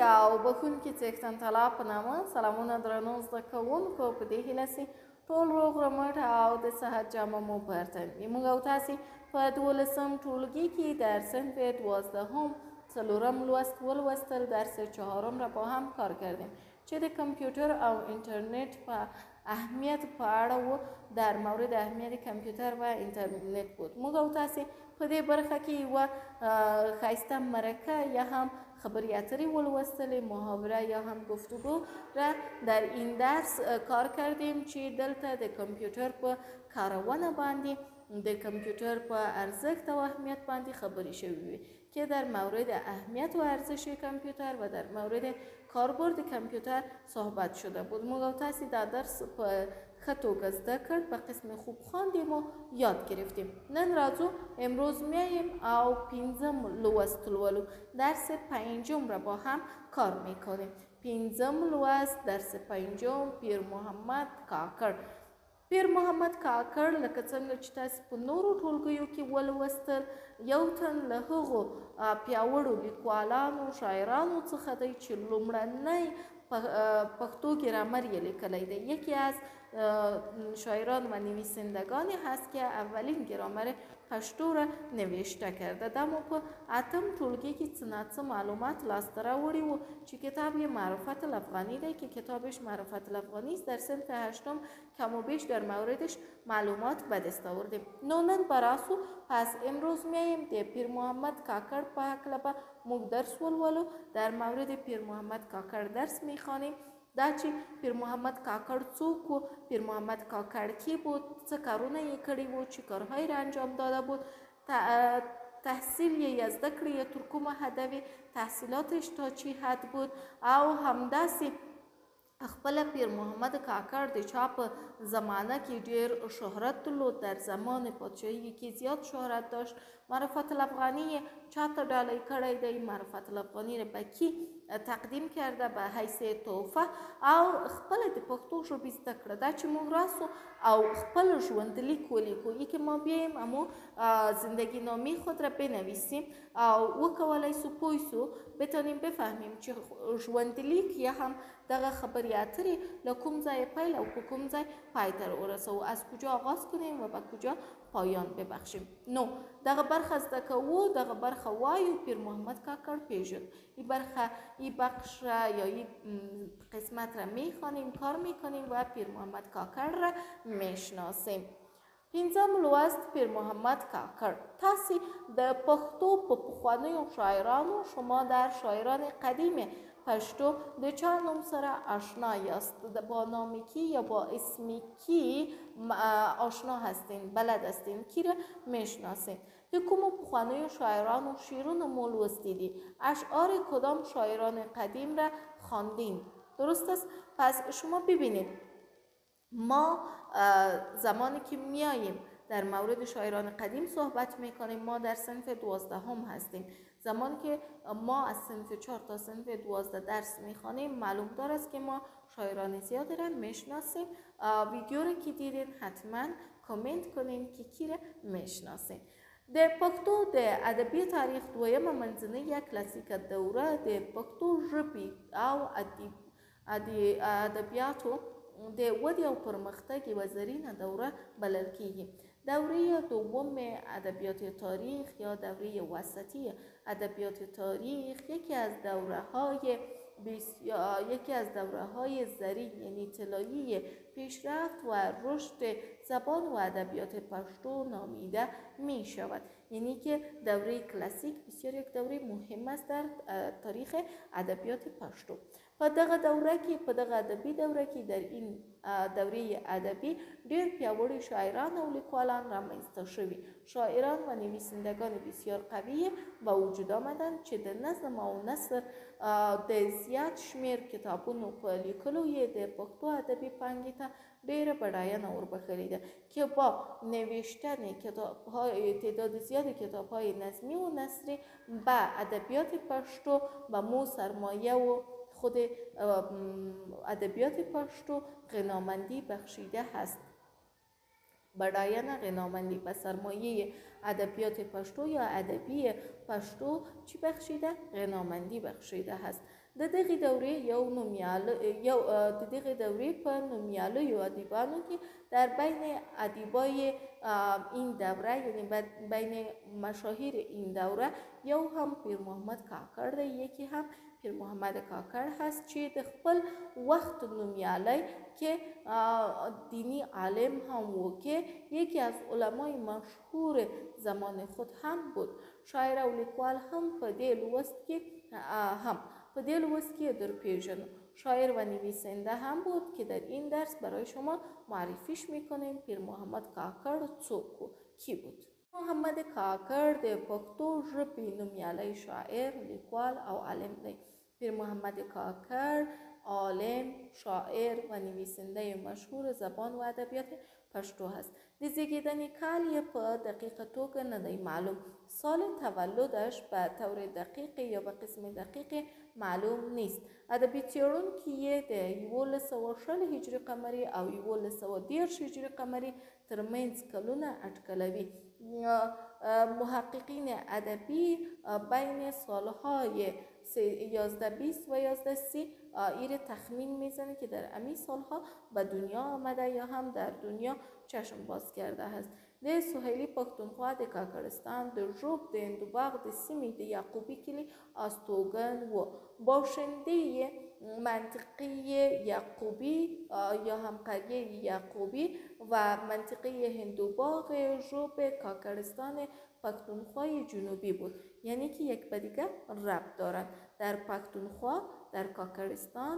او بخونکي څښتن تعالی په نامه سلامونه درنو زده کوونکو په دې هیله چې ټول روغ رمټ او د صحت جامه مو په تن وي. موږ او تاسې په 12م ټولګي کې در صنف 12 څلورم لوست ولوستل. درس 4 را با هم کار کردیم چې د کامپیوتر او اینترنت په اهمیت په اړه و. در مورد اهمیت کامپیوتر و اینترنت بود. موږ او تاسې په دې برخه کې یوه ښایسته مرکه یا هم خبری اتری ولوستلې، محاوره یا هم گفتگو را در این درس کار کردیم چې دلته د کامپیوتر په کارونه باندې د کامپیوتر په ارزښت او اهمیت باندې خبرې شوې وي که در مورد اهمیت و ارزش کامپیوتر و در مورد کاربرد کامپیوتر صحبت شده بود. موږ او تاسې دا درس په ښه توګه زده کړ، په قسم خوب خواندیم و یاد گرفتیم. نن راځو امروز میاییم او 5م لوست لولو. درس 5م را با هم کار میکنیم. 5م لوست درس 5م پیر محمد کاکړ. پیر محمد کاکړ لکه څنګه چې تاسې په نورو ټولګیو کې ولوستل، یو تن له هغو پیاوړو لیکوالانو شاعرانو څخه دی چې لومړنی پښتو گرامر یې لیکلی دی. یکی از شاعران و نویسندگانی هست که اولین گرامر پشتو را نوشته کرده. دا مو په 8م ټولګي کې څه ناڅه معلومات لاسته راوړي وو چې کتاب یې معرفت الافغانی دی که کتابش معرفت الافغانی است. در صنف 8م کم و بیش در موردش معلومات به دست آوردیم. نن براسو پس امروز میاییم د پیر محمد کاکړ په هکله به موږ درس ولولو. در مورد پیر محمد کاکړ درس میخوانیم. دا چې پیر محمد کاکړ څوک و، پیر محمد کاکړ کی بود، څه کارونه یې کړي وو، چه کارهایی را انجام داده بود، تحصیل یې زده کړې یا تر کومه حد تحصیلاتش تا چی حد بود او همداسې خپل پیر محمد کاکړ د چا په زمانه کې ډیر شهرت درلود. در زمان پادشاهی کې زیات شهرت داشت. معرفت الافغانی چاته ډالۍ کړی دی، معرفت الافغانی را به کی تقدیم کرده به حیث تحفه او خپل د پښتو ژبې زده کړه. دا چې موږ راسو او خپل ژوندلیک ولیکو، یکی ما بیایم امو زندگی نامی خود را بنویسیم او وکولای سو پوی سو بتانیم بفهمیم چې ژوندلیک یا هم دغه خبری اتری له کوم ځای پیل او په کوم ځای پای ته ورسوو، از کجا آغاز کنیم و به کجا پایان ببخشیم. نو دغه برخه زده کوو، دغه برخه وایو پیر محمد کاکړ پیژد. این بخش یا این قسمت را میخوانیم، کار میکنیم و پیر محمد کاکړ را میشناسیم. 5م لوست پیر محمد کاکړ. تاسې د پښتو په پخوانیو شاعرانو شما در شاعران قدیم پشتو د چا نوم سره آشنا یاست؟ با نام کی یا با اسم کی آشنا هستین، بلد هستین، کی را میشناسین؟ د کومو پخوانیو شاعرانو شعرونه مو لوستیدی؟ اشعار کدام شاعران قدیم را خواندین؟ درست است؟ پس شما ببینید ما زمانی که میاییم در مورد شاعران قدیم صحبت میکنیم، ما در صنف 12 هستیم. زمانی که ما از صنف 4 تا صنف 12 درس میخوانیم معلوم دار است که ما شاعران زیادی را میشناسیم. ویدیو را که دیدین حتما کامنت کنین که کی را میشناسین. د پښتو د ادبي تاریخ دویمه منځنۍ کلاسیکه دوره د پښتو ژبې او ادبیاتو د ودې او پرمختګ یوه زرینه دوره بلل کیږي. دوره دوم ادبیات تاریخ یا دوره وسطی ادبیات تاریخ یکی از دوره های زرین یعنی طلایی پیشرفت و رشد زبان و ادبیات پشتو نامیده می شود. یعنی که دوره کلاسیک بسیار یک دوره مهم است در تاریخ ادبیات پشتو. په دغه ادبي دوره کې در این دوره ادبی ډیر پیاوړي شاعران او لیکوالان رامنځته شوي. شاعران و نویسندگان بسیار قوی به وجود آمدند چې د نظم او نثر د زیات شمیر کتابونو په لیکلو یې د پښتو ادبي پانګې ته ډیره بډاینه وربخښلې ده که با نوشتن تعداد زیاد کتاب‌های نظمی و نثری به ادبیات پشتو و مو سرمایه و خود ادبیات پشتو غنامندی بخشیده هست. بډاینه غنامندی به سرمایه ادبیات پشتو یا ادبی پشتو چی بخشیده؟ غنامندی بخشیده هست. د دغې دورې په نومیالیو ادیبانو کې در بین ادیبای این دوره یعنی بین مشاهیر این دوره یو هم پیر محمد کاکړ دی، یکی هم پیر محمد کاکړ هست چې د خپل وخت نومیالی که دینی عالم هم و که یکی از علمای مشهور زمان خود هم بود. شاعر او لیکوال هم په دې لوست کې در پیژنو. شاعر و نویسنده هم بود که در این درس برای شما معرفیش میکنیم. پیر محمد کاکړ څوک و، کی بود؟ محمد کاکړ د پښتو ژبې نومیالی شاعر، لیکوال او عالم دی. پیر محمد کاکړ عالم، شاعر و نویسنده مشهور زبان و ادبیات پښتو هست. د زیږیدنې کال یې په دقیقه توګه نه دی معلوم. سال تولدش به طور دقیق یا به قسم دقیق معلوم نیست. ادبي څېړونکي یې د 1120 هجري قمري او 1110 هجري قمري ترمنځ کلونه اټکلوي. محققین ادبی بین سالهای 1120 و 1130 ایر تخمین میزنه که در امی سالها به دنیا آمده یا هم در دنیا چشم باز کرده است. د سهیلی پښتونخوا د کاکړستان د ژوب د اندوباغ د سیمې د یعقوبی کلی استوګن و. باشنده منطقه یعقوبی یا هم قریه یعقوبی و منطقه هندوباغ ژوب کاکړستان پښتونخوای جنوبی بود، یعنی که یک به دیگر ربط دارند. در پښتونخوا، در کاکړستان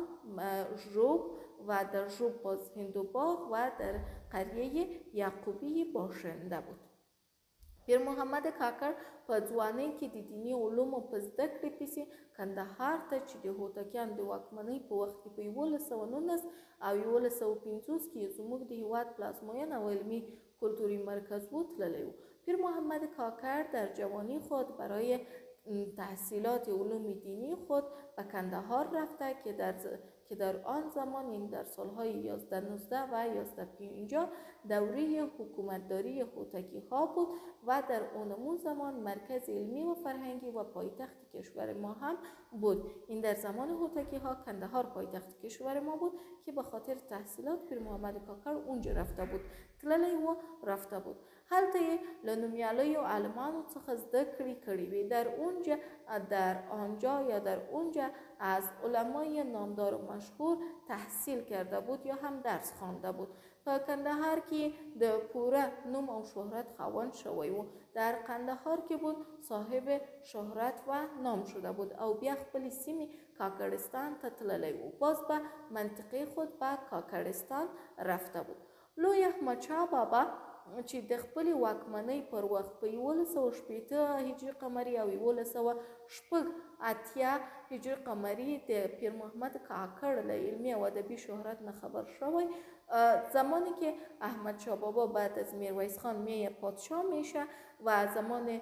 ژوب و در ژوب باز هندوباغ و در قریه یعقوبی باشنده بود. پیر محمد کاکړ په ځوانۍ کې د دیني علومو په زده کړې پسې کندهار ته چې د هوتکیانو د واکمنۍ په وخت کې په 1119 او 1150 کې زموږ د هېواد پلازمینه و علمي کلتوری مرکز بود تللی و. پیر محمد کاکړ در جوانی خود برای تحصیلات علوم دینی خود به کندهار رفته که در آن زمان این در سالهای 1119 و 1150 دوره حکومتداری هوتکی ها بود و در اون زمان مرکز علمی و فرهنگی و پایتخت کشور ما هم بود. این در زمان هوتکی ها کندهار پایتخت کشور ما بود که به خاطر تحصیلات پیر محمد کاکړ اونجا رفته بود، تللی و رفته بود. هلته یې له نومیالیو عالمانو څخه زده کړې کړې وې. در اونجا از علمای نامدار و مشهور تحصیل کرده بود یا هم درس خوانده بود. په کندهار کې د پوره نوم او شهرت خاوند شوی و. در کندهار کې بود صاحب شهرت و نام شده بود او بیا خپل سیمې کاکړستان ته تللی و. باز به منطقه خود به کاکړستان رفته بود. لوی احمدشاه بابا چې د خپلې واکمنۍ پر وخت په 1180 هجري قمري او 1180 هجري قمري د پیر محمد کاکړ له علمي او ادبي شهرت نه خبر شوی. زمانی که احمدشاه بابا بعد از میرویس خان پادشاه میشه و زمان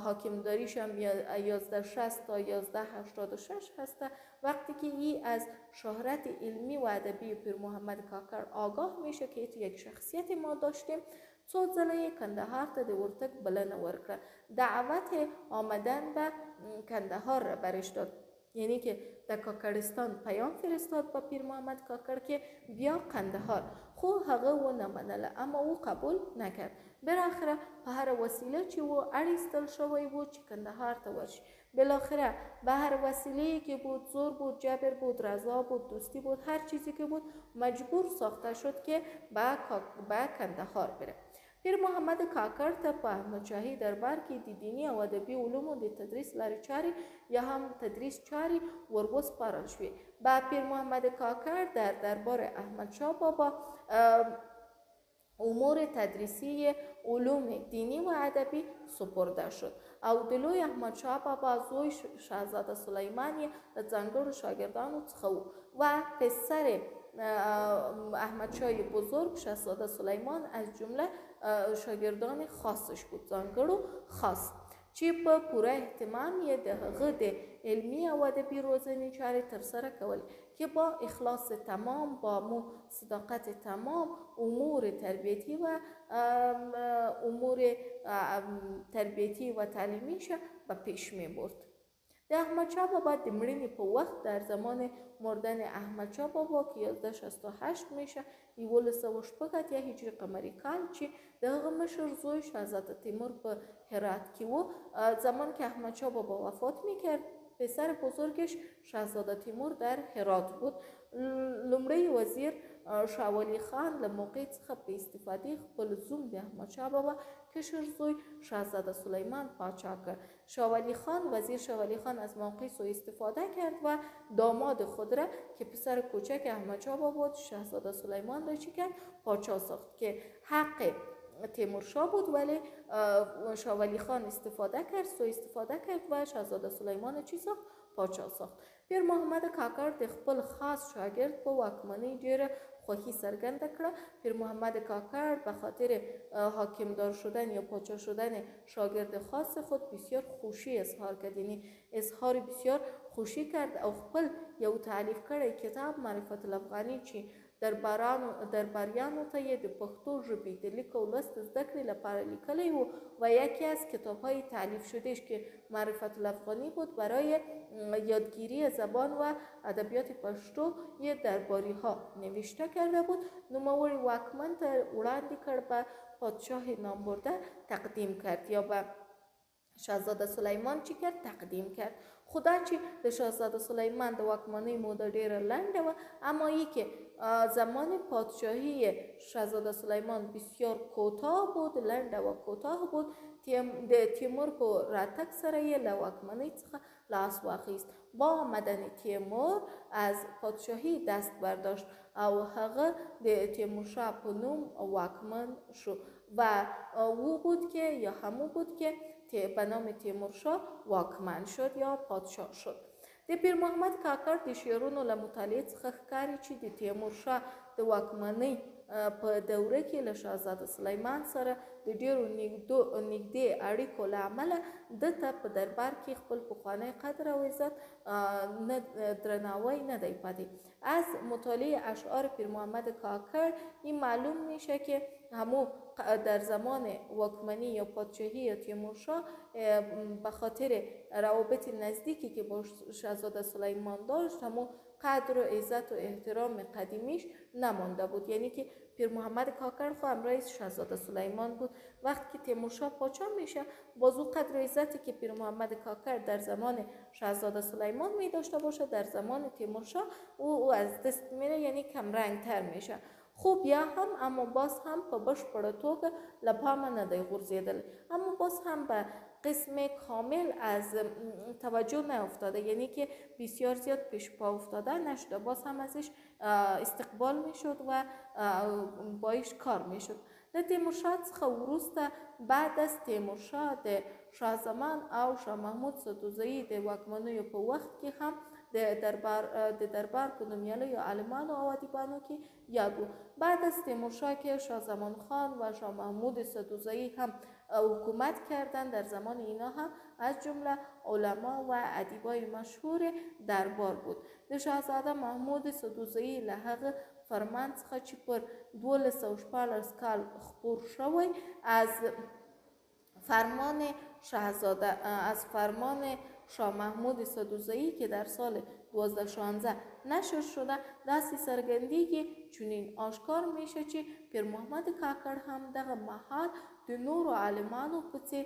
حاکمداریش هم 1160 تا 1186 هسته. وقتی که ای از شهرت علمی و ادبی پیر محمد کاکړ آگاه میشه که تو یک شخصیت ما داشتیم، څو ځله یې کندهار ته د ورتګ بلنه ورکړه. دعوت آمدن به کندهار را برش داد، یعنی که در کاکړستان پیام فرستاد به پیر محمد کاکړ که بیا کندهار، خو هغه و نمنله اما او قبول نکرد. بالاخره په هر وسیله چې و اړیستل شوی و چې کندهار ته ورشي. بالاخره به هر وسیله‌ای که بود، زور بود، جبر بود، رضا بود، دوستی بود، هر چیزی که بود مجبور ساخته شد که به کندهار بره. پیر محمد کاکړ ته په احمدشاهي دربار کې د دیني او ادبي علومو د تدریس لارې چارې یا هم تدریس چارې وروسپارل شوې. به پیر محمد کاکړ در دربار احمدشاه بابا امور تدریسی علوم دینی و ادبی سپرده شد او د لوی احمدشاه بابا زوی شاهزاده سلیمان یې د ځانګړو شاګردانو څخه و پسر احمدشاه بزرگ شاهزاده سلیمان از جمله شاگردان خاصش بود، ځانګړو خاص چې په پوره اهتمام یې د هغه د علمي او ادبي روزنې چارې ترسره کولې که با اخلاص تمام، با صداقت تمام امور تربیتی و تعلیمیش به پیش می برد. د احمدشاه بابا د مړینې په وخت در زمان مردن احمدشاه بابا که 1168 میشه 1106 هجری قمری کال چې د هغه مشر زوی شاهزاده تیمور په هرات کې و. زمان که احمدشاه بابا وفات میکرد پسر بزرگش شاهزاده تیمور در هرات بود. لومړی وزیر شاه ولی خان له موقع څخه په استفاده خپل زوم د احمدشاه بابا کشر زوی شاهزاده سلیمان پاچا کرد. وزیر شاه ولی خان از موقع سوء استفاده کرد و داماد خود را که پسر کوچک احمدشاه بابا بود شاهزاده سلیمان را چی کرد؟ پاچا ساخت که حق تیمورشاه بود، ولی شاه ولی خان سوء استفاده کرد و شاهزاده سلیمان چی ساخت؟ پاچا ساخت. پیر محمد کاکړ د خپل خاص شاگرد په واکمنۍ ډیره خوښي څرګنده کړه. پیر محمد کاکړ به خاطر حاکمدار شدن یا پاچا شدن شاگرد خاص خود بسیار خوشی اظهار کرد، یعنی اظهار بسیار خوشی کرد او خپل یو تعلیف کړی کتاب معرفت الافغاني چې درباریانو ته یې د پښتو ژبې د لیک او لوست زده کړې لپاره لیکلی و و یکی از کتاب‌های تعلیف شدهش که معرفت الافغانی بود برای یادگیری زبان و ادبیات پشتو یه درباری‌ها نوشته کرده بود. نوموړي واکمن ته وړاندې کړ، به پادشاه نامبرده تقدیم کرد یا به شاهزاده سلیمان چی کرد؟ تقدیم کرد. خدا چې د شاهزاده سلیمان د واکمنۍ موده ډیره لنډه و، اما ای که زمان پادشاهی شاهزاده سلیمان بسیار کوتاه بود، لنډه و کوتاه بود، د تیمور په راتګ سره یې له واکمنۍ څخه لاس واخیست. با آمدن تیمور از پادشاهی دست برداشت او هغه د تیمورشاه په نوم واکمن شو و او بود که یا همو بود که به نام تیمورشاه واکمن شد یا پادشاه شد. د پیر محمد کاکړ د شعرونو له مطالعې څخه ښکاري چې د تیمورشاه د واکمنۍ په دوره کې له شاهزاده سلیمان سره د ډیرو نږدې اړیکو له امله ده ته په دربار کې خپل پخوانی قدر او عزت درناوی نه دی پاتې. از مطالعه اشعار پیر محمد کاکړ این معلوم میشه که همو در زمان واکمنی یا پادشاهی یا تیمورشاه به خاطر روابط نزدیکی که با شاهزاده سلیمان داشت همو قدر و عزت و احترام قدیمیش نمانده بود. یعنی که پیر محمد کاکړ خو همراه شاهزاده سلیمان بود. وقتی که تیمورشاه پاچا میشه بازو قدر و عزتی که پیر محمد کاکړ در زمان شاهزاده سلیمان می داشته باشه در زمان تیمورشاه او از دست میره، یعنی کم رنگ تر میشه. خو بیا هم اما باز هم په بشپړه توګه له پامه نه دی غورځېدلی، اما باز هم به قسم کامل از توجه نه افتاده، یعنی که بسیار زیاد پیش پا افتاده نشده، باز هم ازش استقبال میشد و بایش کار میشد. د تیمورشاه څخه وروسته بعد از تیمورشاه د شاه زمان او شاه محمود سدوزئی د واکمنیو په وخت کې هم د دربار په نومیالیو عالمانو او ادیبانو کې یاد و. بعد از تیمورشاه که شاه زمان خان و شاه محمود سدوزئی هم حکومت کردند، در زمان اینا هم از جمله علما و ادیبای مشهور دربار بود. د شاهزاده محمود سدوزئی له هغه فرمان څخه چې پر 1214 کال خپور شوی از فرمان شاه محمود سدوزئی که در سال 1216 نشر شده داسې څرګندېږي چنین آشکار میشه چې پیر محمد کاکړ هم دغه مهال د نورو عالمانو په څیر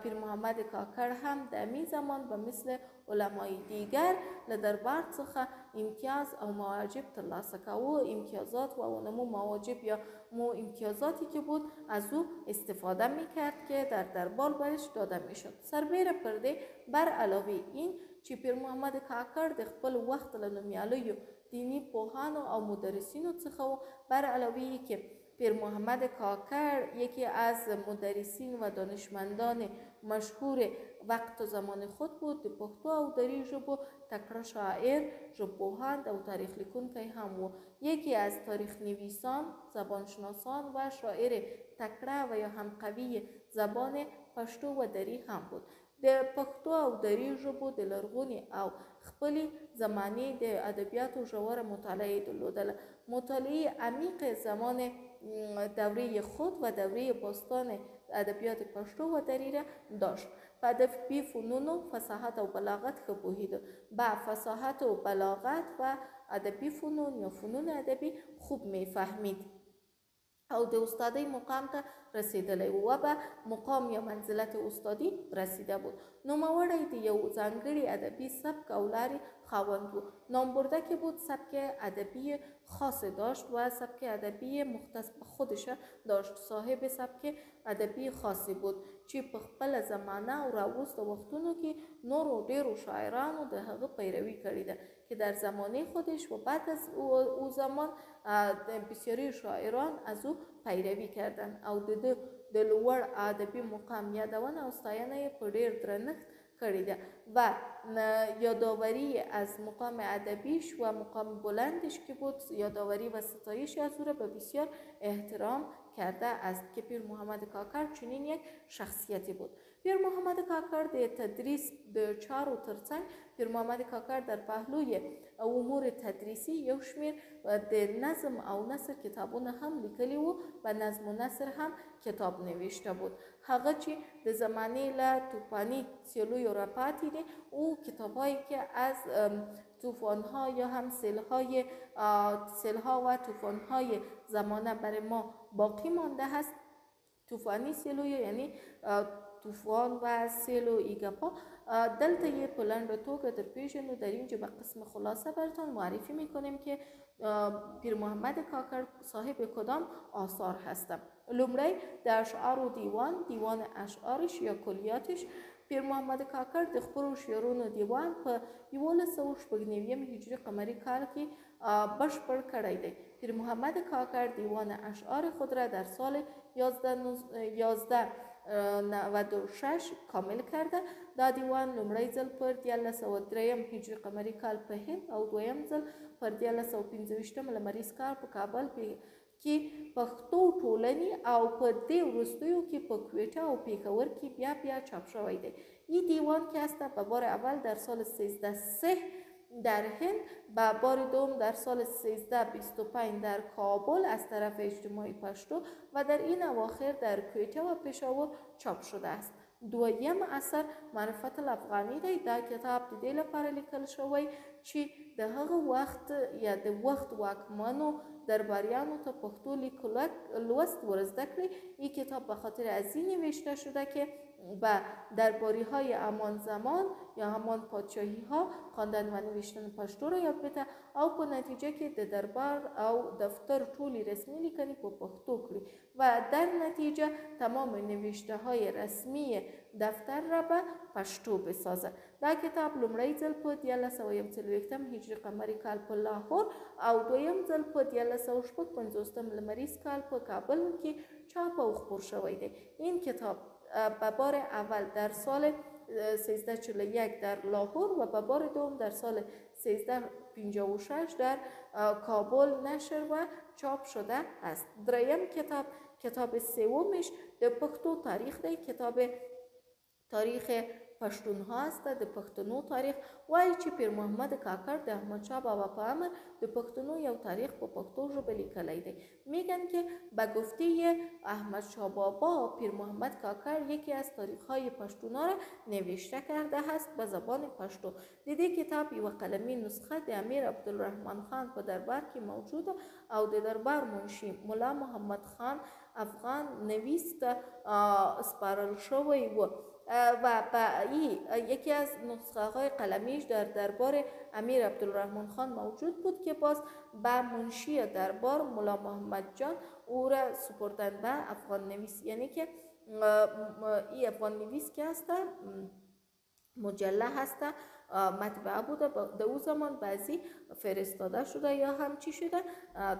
پیر محمد کاکړ هم د امی زمان به مثل علمای دیگر له دربار څخه امتیاز او مواجب ترلاسه کوه. امتیازات و اونمو مواجب یا امتیازاتی که بود از او استفاده میکرد که در دربار برش داده میشد. سربیره پرده بر علاوه این چې پیر محمد کاکړ د خپل وخت له نومیالیو دینی پوهانو او مدرسینو څخه و. بر علاوه که پیر محمد کاکړ یکی از مدرسین و دانشمندان مشهور وقت و زمان خود بود. د پښتو او دري ژبو تکړه شاعر، ژبپوهان او تاریخ لیکونکی هم و. یکی از تاریخ نویسان، زبانشناسان و شاعر تکړه و یا هم قوی زبان پښتو و دري هم بود. د پښتو او دري ژبو د لرغوني او خپلې زمانې د ادبیاتو ژوره مطالعه درلودله. مطالعه عمیق زمان دوره خود و دوره باستان ادبیات پښتو و دری را داشت. په ادبي فنونو فصاحت او بلاغت ښه پوهیده. با فصاحت و بلاغت و ادبی فنون یا فنون ادبی خوب میفهمید او د استادی مقام ته رسیدلی و به مقام یا منزلت استادی رسیده بود. نوموړی د یو ځانګړي ادبي سبک او لارې خاوند و. نامبردک بود، سبک ادبی خاص داشت و سبک ادبی مختص به خودش داشت. صاحب سبک ادبی خاصی بود چې په خپل زمانه او راوروسته وختونو کې نورو ډیرو شاعرانو د هغه پیروي کړې ده که در زمانه خودش و بعد از او زمان بسیاری شاعران از او پیروی کردند او د لوړ ادبي مقام یادونه او ستاینه په ډیر درنښت کړی ده و یادآوری از مقام ادبیش و مقام بلندش که بود یادآوری و ستایش از او را به بسیار احترام کرده است که پیر محمد کاکړ چنین یک شخصیتی بود. پیر محمد کاکړ د تدریس د چارو ترڅنګ پیر محمد کاکړ در پهلوی امور تدریسی یو شمیر د نظم او نثر کتابونه هم لیکلی و و نظم و نثر هم کتاب نوشته بود. هغه چې د زمانه له طوفانی سیلوی را پاتې دي او کتابایی که از طوفان‌ها یا هم سیل‌ها و طوفان‌های زمانه برای ما باقی مانده است. طوفانی سیلوی یعنی طوفان و سیل و ایگپا دلته یې په لنډه توګه در پیژنو. در اینجا به قسم خلاصه براتون معرفی میکنیم که پیر محمد کاکړ صاحب کدام آثار هستند. لومړی د اشعار و دیوان اشعارش یا کلیاتش. پیر محمد کاکړ د خپلو شعرونو دیوان په 1199 هجری قمری کال کې بشپړ کړی دی. پیر محمد کاکړ دیوان اشعار خود را در سال 1196 کامل کرده. دا دیوان لومړی ځل پر 1103 هجری قمری کال په هند او دویم ځل پر 1125 لمریز کال په کابل کې پښتو ټولنې او په دې وروستیو کې په کویټه او پیښور کې بیا چاپ شوی دی. این دیوان که است به بار اول در سال 1303 در هند، به بار دوم در سال 1325 در کابل از طرف اجتماعی پشتو و در این اواخر در کویته و پشاور چاپ شده است. دویم اثر معرفت الافغانی دی. دا کتاب د دې لپاره لیکل شوی چې د هغه وخت یا د وخت واکمنو درباریانو ته پښتو لیک لوست ورزده کړي. این کتاب به خاطر از این نوشته شده که به درباری های همان زمان یا همان پادشاهی ها خواندن و نوشتن پښتو را یاد بده او په نتیجه کې د دربار او دفتر ټولي رسمي لیکنې په پښتو کړي و در نتیجه تمام نوشته های رسمی دفتر را به پښتو بسازه. دا کتاب لومړی ځل په 1141 هجری قمری کال په لاهور او دویم ځل په 1156 لمریز کال په کابل کې چاپ او خپور شوی دی. این کتاب به بار اول در سال 1341 در لاهور و به بار دوم در سال 1356 در کابل نشر و چاپ شده است. دریم کتاب سومش د پښتو تاریخ دی. کتاب تاریخ پښتون ها است. د پښتنو تاریخ وایي چې پیر محمد کاکړ د احمدشاه بابا په امر د پښتنو یو تاریخ په پښتو ژبه لیکلی دی. میگن که به گفته احمدشاه بابا پیر محمد کاکړ یکی از تاریخ های پښتونا را نوشته کرده است به زبان پښتو. د دې کتاب یو قلمي نسخه د امیر عبدالرحمن خان په دربار کې موجوده او د دربار منشي ملا محمد خان افغان نویس ته سپارل شوی و و یکی از نسخه های قلمیش در دربار امیر عبدالرحمن خان موجود بود که باز به منشی دربار ملا محمد جان او را سپردن به افغان نویس. یعنی که این افغان نویس که هسته مجله هسته مطبعه بوده در او زمان بعضی فرستاده شده یا هم چی شده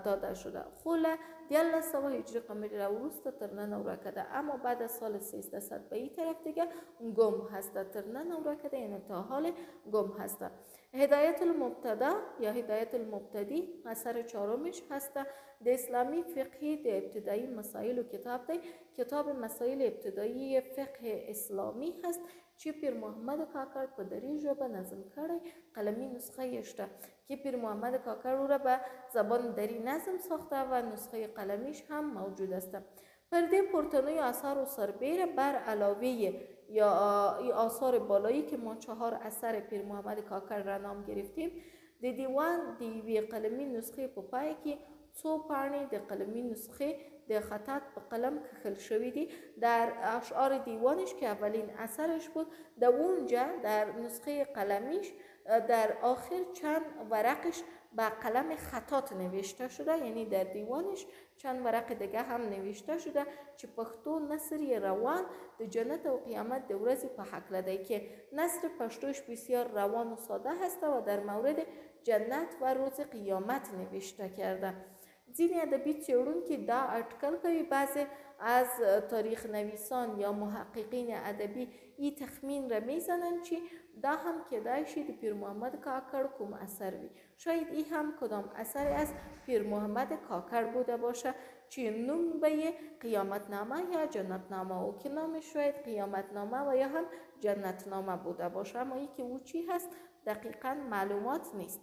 داده شده. خوله 1100 هجری قمری را وروسته تر نن ورکده اما بعد از سال 1300 به این طرف دیگه گم هسته. تر نن ورکده یعنی تا حال گم هسته. هدایت المبتدا یا هدایت المبتدی اثر چهارمش هسته. د اسلامی فقهی د ابتدایی مسائل و کتاب دی. کتاب مسائل ابتدایی فقه اسلامی هست چې پیر محمد کاکړ په دری ژبه نظم کړی. قلمی نسخه شته که پیر محمد کاکړ را به زبان دری نظم ساخته و نسخه قلمیش هم موجود است. پرده پورتنوی آثار و سربیر بر علاوه یا آثار بالایی که ما 4 اثر پیر محمد کاکړ را نام گرفتیم، د دیوان د یوې قلمي نسخې په پای کې څو پاڼې د قلمي نسخې د خطاط په قلم کښل شوی دی. در اشعار دیوانش که اولین اثرش بود، در اونجا در نسخه قلمیش در آخر چند ورقش با قلم خطاط نوشته شده، یعنی در دیوانش چند ورق دیگه هم نوشته شده چې پښتو نثر روان د جنت و قیامت د ورځې په هکله دی که نثر پښتوش بسیار روان و ساده هست و در مورد جنت و روز قیامت نوشته کرده. ځینې ادبي څېړونکي دا اټکل کوي بعضې از تاریخ نویسان یا محققین ادبی این تخمین را میزنند چې دا هم کیدای شي د پیر محمد کاکړ کوم اثر وي. شاید این هم کدام اثر از پیر محمد کاکړ بوده باشه چې نوم به یې قیامتنامه یا جنتنامه و که نامش شاید قیامتنامه و یا هم جنتنامه بوده باشه، اما این که او چی هست دقیقا معلومات نیست.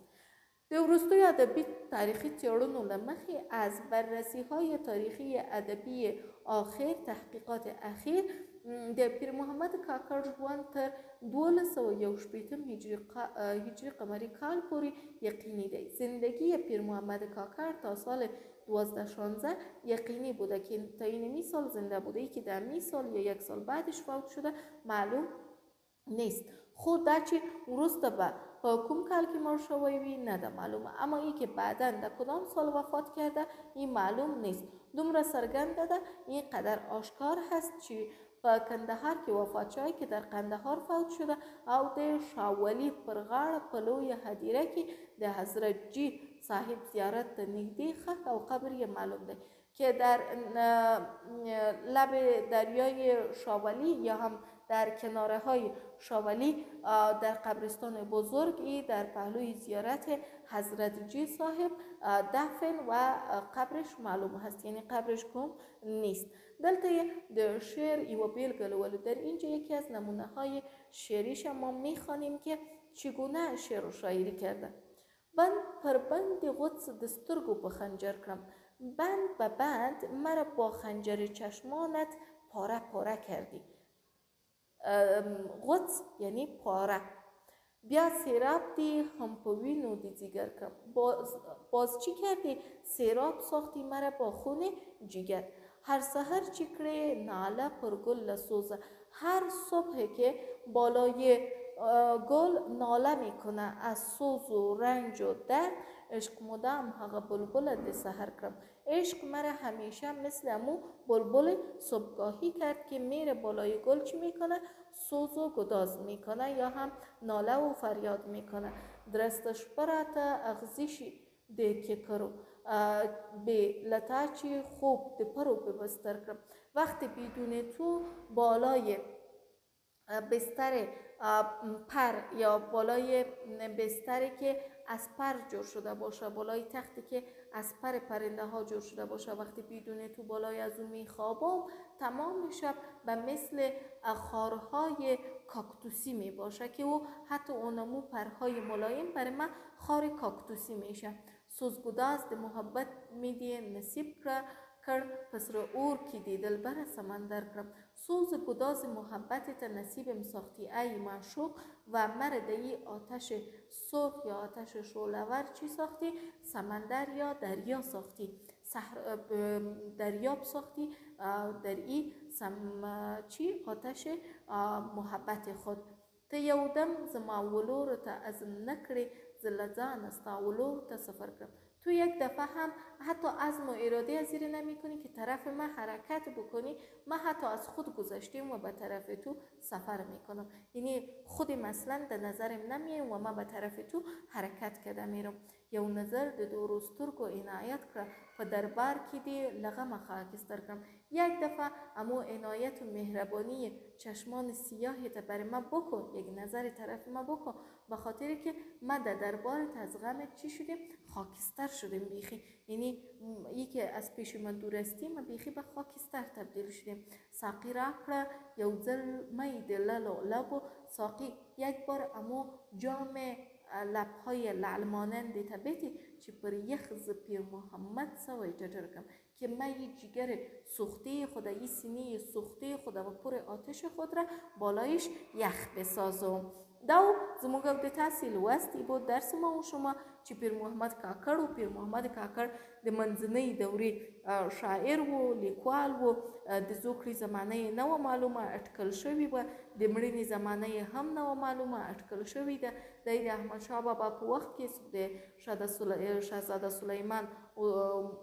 د وروستیو ادبي تاریخي څېړنو له مخې از بررسی‌های تاریخی ادبی آخر تحقیقات اخیر د پیر محمد کاکړ ژوند تر 1261 هجری قمری کال پورې یقینی دی. زندگی پیر محمد کاکړ تا سال 1216 یقینی بوده که تا این سال زنده بوده، ای که در می سال یا یک سال بعدش فوت شده معلوم نیست. خود دا چې وروسته به په کوم کال کې مړ شوی وي نه ده معلومه، اما این که بعدا در کدام سال وفات کرده این معلوم نیست. دومره څرګنده ده، این قدر آشکار هست چې په کندهار کې وفات شوی که در قندهار فوت شده او د شاولی پر غاړه په لویه هدیره کې د حضرت جی صاحب زیارت ته نږدې خاک او قبر یې معلوم ده که در لب دریای شاولی یا هم در کناره های شاولی در قبرستان بزرگی در پهلوی زیارت حضرت جی صاحب دفن و قبرش معلوم هست، یعنی قبرش گم نیست. دلته د شعر یو بیلگه لولو، در اینجا یکی از نمونه های شعریش ما میخوانیم که چگونه شعر و شاعری کرده. بند پر بند قدس دسترگو په خنجر کرم، بند به بند مرا با خنجر چشمانت پاره پاره کردی. قدس یعنی پاره. بیا سیراب دی هم په وینو دی جگر کرم، باز چی کردی؟ سیراب ساختی مرا با خون جگر. هر سحر چی کړې ناله پر گل لسوزه، هر صبح که بالای گل ناله میکنه از سوز و رنج و درد، عشق مدام هغه بلبل د سحر کرم. عشق مرا همیشه مثل امو بلبل صبحگاهی کرد که میره بالای گل چی میکنه؟ سوز و گداز میکنه یا هم ناله و فریاد میکنه. درستش برات اغزیشی ده که کرو به لطاچی خوب ده پرو به بستر کرم. وقتی بدون تو بالای بستر پر یا بالای بستری که از پر جور شده باشه، بالای تختی که از پر پرنده ها جور شده باشه، وقتی بدون تو بالای از اون میخوابم تمام شب به مثل خارهای کاکتوسی می باشه که او حتی اونمو پرهای ملایم برای من خار کاکتوسی میشه. سوزگداز ده محبت میدیه نصیب کرد پس رو اور کی دی دلبر سمندر کرم. سوز گداز محبتت نصیبم ساختی ای معشوق و مرده آتش سرخ یا آتش شعله‌ور چی ساختی؟ سمندر یا دریا ساختی، دریاب ساختی در ای چی آتش محبت خود. ته یودم زما ولور ته از نکړې زلزان استا ولور ته سفر کرم. تو یک دفعه هم حتی عزم و اراده از زیر نمی کنی که طرف من حرکت بکنی، من حتی از خود گذشتیم و به طرف تو سفر میکنم، یعنی خود مثلا در نظرم نمیم و من به طرف تو حرکت کده میرم. یو نظر د دوروسترگو عنایت کرد و دربار کی دی لغم خاکستر کرم. یک دفعه امو عنایت و مهربانی چشمان سیاهی تا بر من بکن، یک نظر طرف من بکن، به خاطر که من در دربارت از غمت چی شدیم؟ خاکستر شدیم بیخی، یعنی یکی از پیش من دور استیم و بیخی به خاکستر تبدیل شدیم. ساقی را کرد یو زلمه دلل و لب و ساقی یک بار امو جام لبهای لعل مانند تبتی چې پر یخ ز پیر محمد سوی ججر کم که من این جگر سوخته خود، این سینه سوخته خود و پر آتش خود را بالایش یخ بسازم. دو زموږ د تاسې لوستی بود درس ما و شما چې پیر محمد کاکړ و. پیر محمد کاکړ د منځنۍ دورې شاعر و، لیکوال و. د زوکړې زمانه یې نه وه معلومه، اټکل شوې وه. د مړینې زمانه یې هم نه وه معلومه، اټکل شوې ده. دی د احمدشاه بابا په وخت کې د شهزاده سلیمان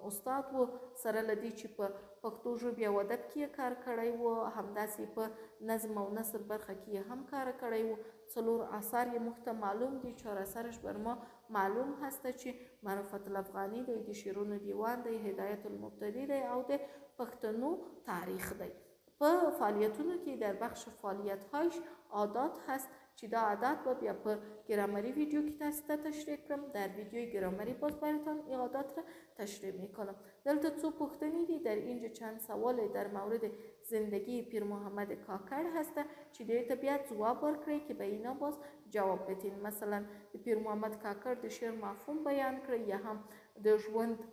استاد و، سره له دې چې په پښتو ژبې او ادب کې یې کار کړی و، همداسې په نظم او نثر برخه کې یې هم کار کړی و. 4 آثار یې موږ ته معلوم دي. 4 اثرش بر ما معلوم هسته چې معرفت الافغاني دی، د شعرونو دیوان دی، هدایت المبتدی دی او د پښتنو تاریخ دی. په فعالیتونو کې در بخش فعالیت‌هایش عادات هست چې دا عادات با بیا په گرامری ویدیو که تاسو ته تشریح کړم. در ویدیوی گرامری باز براتان این عادات را تشریح میکنم. دلته څو پوښتنې دي. در اینجا چند سوال در مورد زندگی پیر محمد کاکړ هسته چې دې ته بیا ځواب ورکړئ که به اینا باز جواب بدین. مثلا د پیر محمد کاکړ د شعر مفهوم بیان کړئ یا هم د ژوند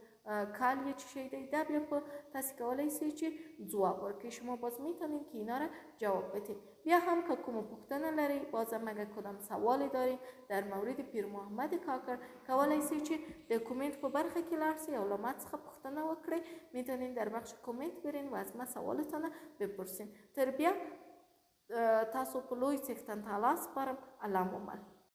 کال یه چی شی دی. دا بیا په تاسو کولی شئ چې ځواب ورکړئ. شما باز میتونید که اینا را جواب بدید. بیا هم که کومه پوښتنه لرئ، بازم اگر کدام سوالی دارید در مورد پیر محمد کاکړ، کولی شئ چې د کومنت په برخه کې لاړ شئ او له ما څخه پوښتنه وکړئ. میتونید در بخش کومنت برین و از ما سوالتان بپرسین. تر بیا تاسو په لوی څښتن تعالی سپارم. الله مو مل.